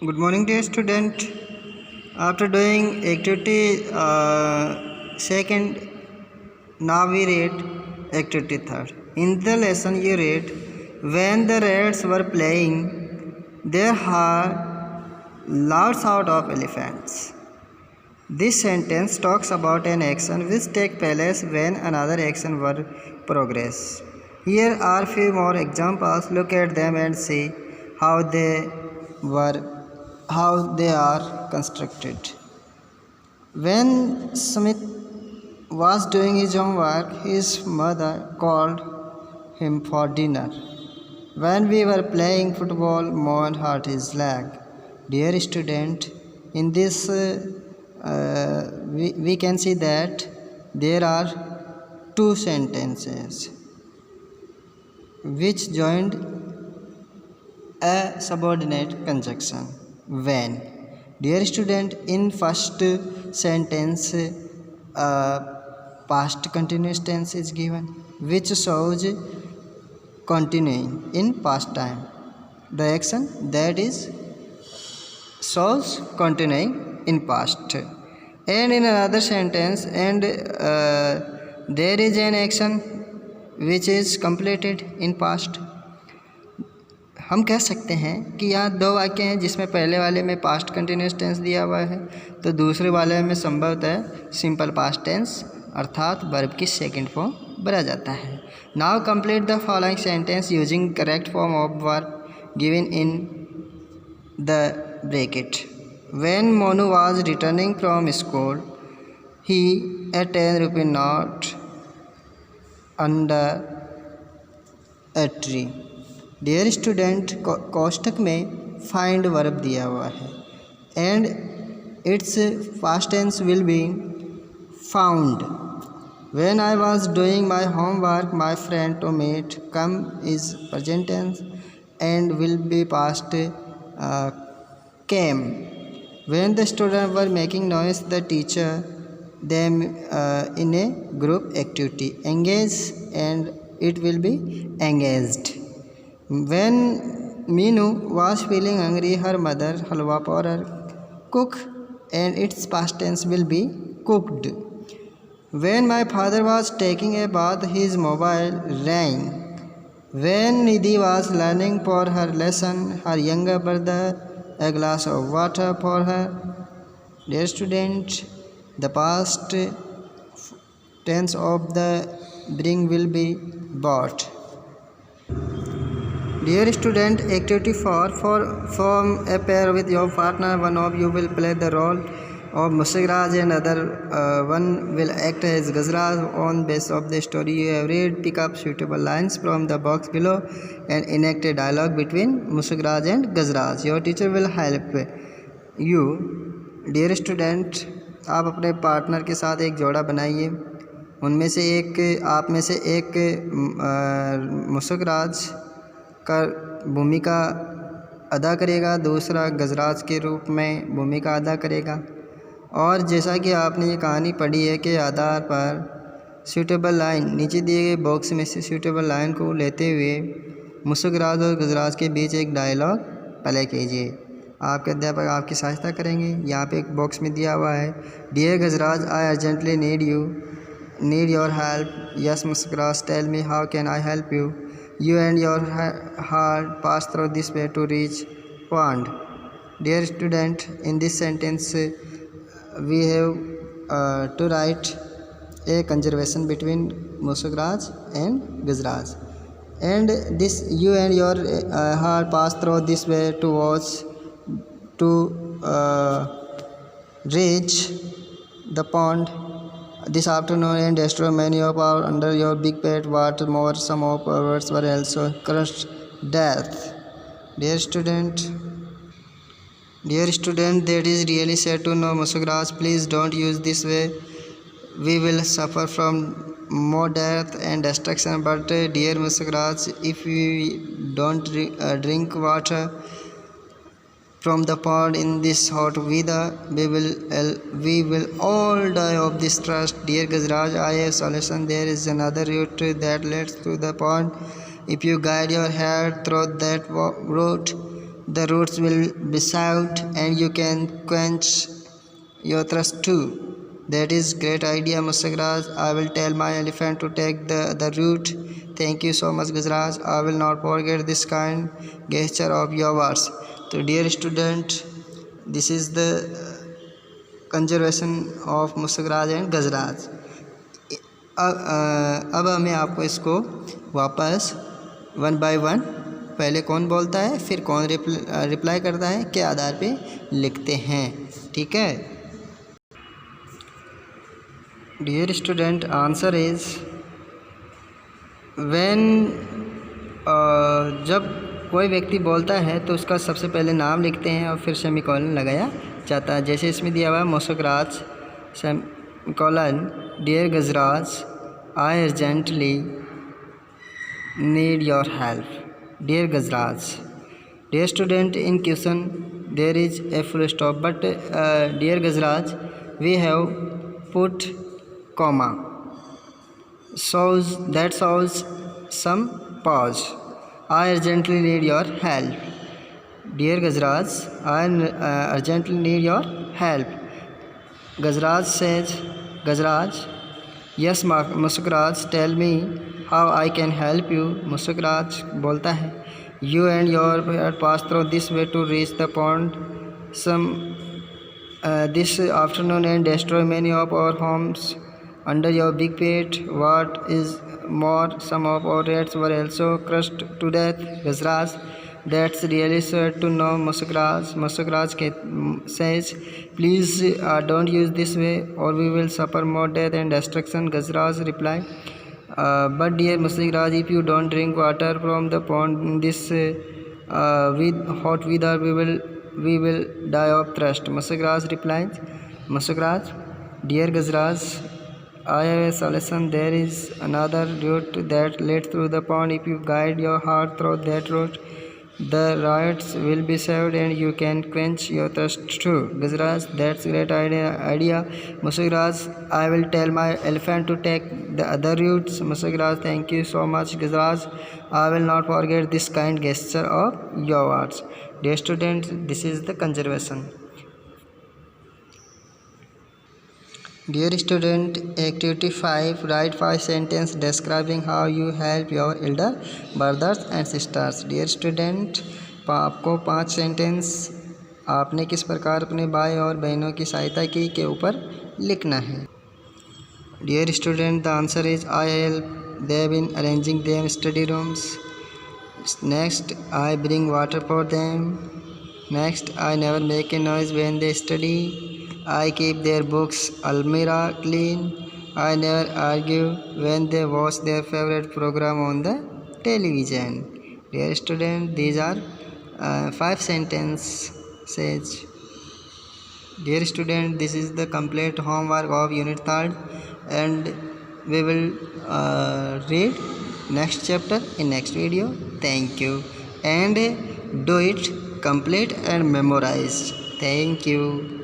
Good morning, dear student. After doing activity second, now we read activity third. In the lesson you read, when the rats were playing, there are loud sound of elephants. This sentence talks about an action which takes place when another action were progress. Here are few more examples. Look at them and see how they are constructed. When Smith was doing his homework, his mother called him for dinner. When we were playing football, Mohan hurt his leg. Dear student, in this we can see that there are two sentences which joined a subordinate conjunction. When, dear student, in first sentence past continuous tense is given which shows continuing in past time. The action that is shows continuing in past. And in another sentence, and there is an action which is completed in past. हम कह सकते हैं कि यहाँ दो वाक्य हैं जिसमें पहले वाले में पास्ट कंटिन्यूस टेंस दिया हुआ है तो दूसरे वाले में संभवतः सिंपल पास्ट टेंस अर्थात वर्ब की सेकंड फॉर्म भरा जाता है. Now complete the following sentence using correct form of verb given in the bracket. When Monu was returning from school, he a 10 rupee note under a tree. Dear student, कोष्ठक में find verb दिया हुआ है and its past tense will be found. When I was doing my homework, my friend to meet come is present tense and will be past came. When the students were making noise, the teacher them in a group activity. Engage and it will be engaged. When Meenu was feeling hungry, her mother halwa for her cook and its past tense will be cooked. When my father was taking a bath, his mobile rang. When Nidhi was learning for her lesson, her younger brother a glass of water for her. Dear student, the past tense of the bring will be bought. Dear student, activity 4. Form a pair with your partner. One of you will play the role of Mushraj and other one will act as Gazraj. On base of the story you have read, pick up suitable lines from the box below and enact a dialogue between Mushraj and Gazraj. Your teacher will help you. Dear student, आप अपने partner के साथ एक जोड़ा बनाइए. उनमें से एक आप में से एक मुशराज का भूमिका अदा करेगा, दूसरा गजराज के रूप में भूमिका अदा करेगा. और जैसा कि आपने ये कहानी पढ़ी है के आधार पर सूटेबल लाइन नीचे दिए गए बॉक्स में से सूटेबल लाइन को लेते हुए मुशराज और गजराज के बीच एक डायलॉग प्ले कीजिए. आपके अध्यापक आपकी सहायता करेंगे. यहाँ पे एक बॉक्स में दिया हुआ है, dear Gajraj, I urgently need your help. Yes Mushraj, tell me how can I help you. You and your heart pass through this way to reach pond. Dear student, in this sentence we have to write a conversation between Mushraj and Gazraj. And this you and your heart pass through this way to reach the pond this afternoon and destroy many of our under your big pet. What more, some of our words were also crushed death. Dear student, that is really sad to know. Mushraj, please don't use this way. We will suffer from more death and destruction. But dear Mushraj, if we don't drink water from the pond in this hot weather, we will all die of this thirst. Dear Gazraj, I have solution. There is another route that leads to the pond. If you guide your head through that route, the roots will be saved and you can quench your thirst too. That is great idea, Musagraj. I will tell my elephant to take the route. Thank you so much, Gajraj. I will not forget this kind gesture of yours. So dear student, this is the conservation of Musagraj and Gajraj. अब हमें आपको इसको वापस one by one, पहले कौन बोलता है फिर कौन रिप्लाई करता है के आधार पे लिखते हैं, ठीक है। Dear student, answer is when, जब कोई व्यक्ति बोलता है तो उसका सबसे पहले नाम लिखते हैं और फिर सेमीकोलन लगाया जाता है। जैसे इसमें दिया हुआ है Muskraj semicolon, dear Gajraj I urgently need your help, dear Gajraj. Dear student, in question there is a full stop but dear Gajraj we have put comma, that shows some pause. I urgently need your help, dear Gajraj. I urgently need your help. Gajraj says, Gajraj, yes Musagraj, tell me how I can help you. Musagraj बोलता है, you and your pass through this way to reach the pond this afternoon and destroy many of our homes under your big pit. What is more, some of our rats were also crushed to death. Gajraj, that's really sad to know, Musagraj. Musagraj says, please don't use this way or we will suffer more death and destruction. Gajraj replied, but dear Musagraj, if you don't drink water from the pond in this with hot weather, we will die of thirst. Musagraj replied, Musagraj, dear Gajraj, I have a solution. There is another route that leads through the pond. If you guide your heart through that route, the rats will be saved and you can quench your thirst too. Gajraj, that's a great idea. Musagraj, I will tell my elephant to take the other routes. Musagraj, thank you so much, Gajraj. I will not forget this kind gesture of yours. Dear students, this is the conservation. Dear student, activity 5, write 5 sentences describing how you help your elder brothers and sisters. Dear student, आपको 5 sentence आपने किस प्रकार अपने भाई और बहनों की सहायता की के ऊपर लिखना है। Dear student, the answer is I help them in arranging them study rooms. Next, I bring water for them. Next, I never make a noise when they study. I keep their books almirah clean. I never argue when they watch their favorite program on the television. Dear student, these are 5 sentences. Dear student, this is the complete homework of unit 3rd and we will read next chapter in next video. Thank you and do it complete and memorize. Thank you.